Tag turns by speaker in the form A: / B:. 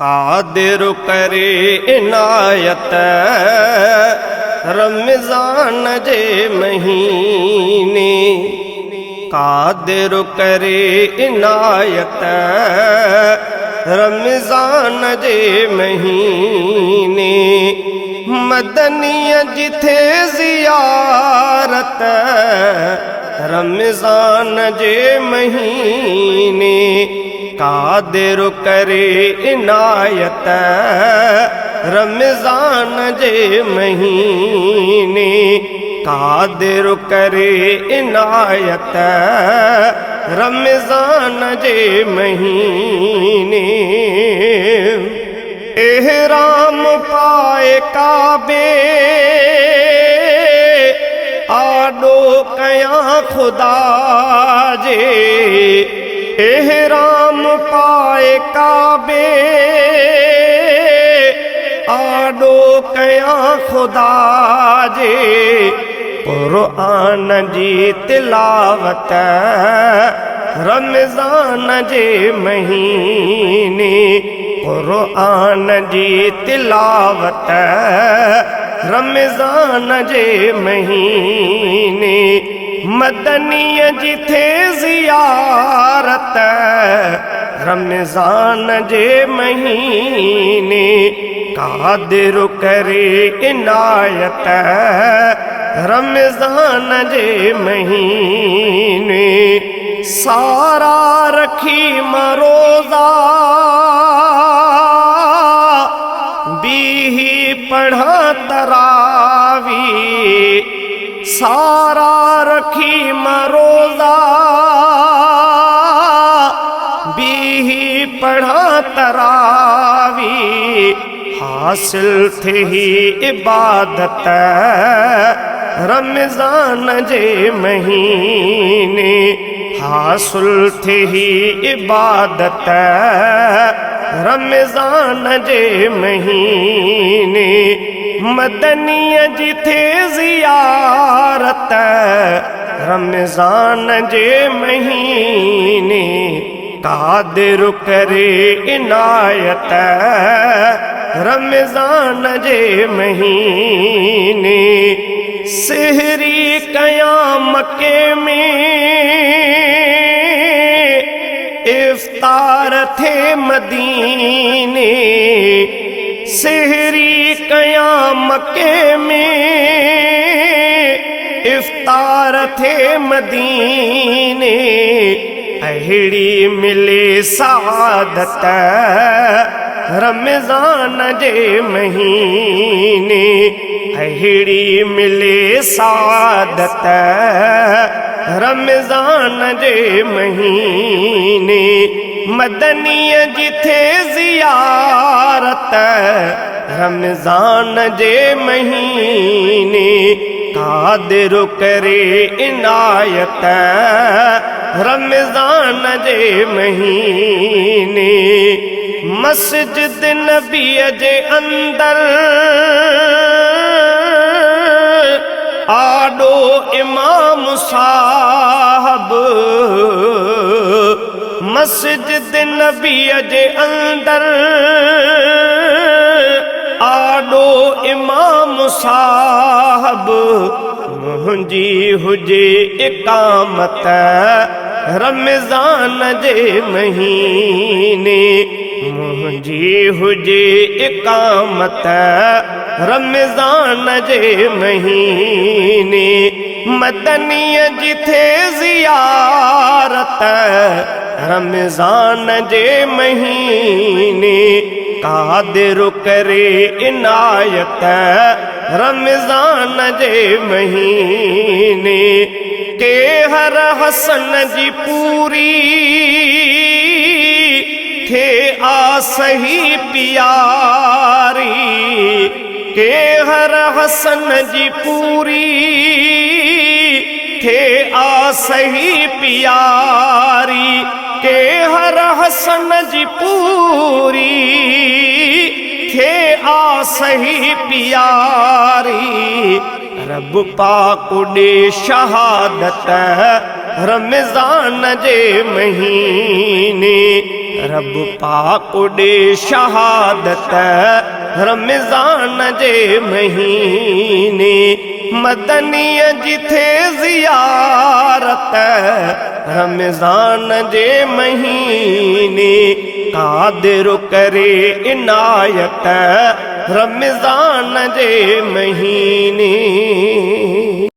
A: कादिर करे इनायत रमज़ान जे महीने, कादिर करे इनायत रमज़ान जे महीने। मदनीअ जिथे ज़ियारत रमज़ान जे महीने, कादिर करे इनायत रमज़ान जे महीने, कादिर करे इनायत रमज़ान जे महीने। एहराम पाए काबे आडो कयां खुदा जे, एहराम पाए काबे आडो कयां खुदा जे। क़ुरआन जी तिलावत रमज़ान जे महीने, क़ुरआन जी तिलावत रमज़ान जे महीने। मदनीअ जिथे ज़ियारत रमज़ान जे महीने, कादिर करे इनायत रमज़ान जे महीने। सारा रखी मरोज़ा बीही पढ़ा तरावी, सारा रखी मरोज़ा बीही पढ़ा तरावी। हासिल थी इबादत रमज़ान जे महीने, हासिल थी इबादत रमज़ान जे महीने। मदनीअ जिथे ज़ियारत रमज़ान जे महीने, कादिर करे इनायत रमज़ान जे महीने। सहरी कयां मके में इफ्तार थे मदीने, सहरी कयां मके में इफ्तार थे मदीने। अहिड़ी मिले सादत रमज़ान जे महीने, अहिड़ी मिले सादत रमज़ान जे महीने। मदनीअ जिथे ज़ियारत रमज़ान जे महीने, कादिर करे इनायत रमज़ान जे महीने। मस्जिद नबीअ जे अंदर आडो इमाम साहब, मस्जिद नबीअ जे अंदर आडो इमाम साहब। मुंहिंजी हुजे इकामत रमज़ान जे महीने, मुंहिंजी हुजे इकामत रमज़ान जे महीने। मदनीअ जिथे ज़ियारत रमज़ान जे महीने, कादिर करे इनायत रमज़ान जे महीने। के हर हसन जी पूरी थे आसही प्यारी, के हर हसन जी पूरी थे आसही प्यारी, के हर हसन जी पूरी थे आसही प्यारी। रब पाक दे शहादत रमज़ान जे महीने, रब पाक ॾे शहादत रमज़ान जे महीने मदनीअ जी थे ज़ियारत रमज़ान जे महीने कादिर करे इनायत रमज़ान जे महीने।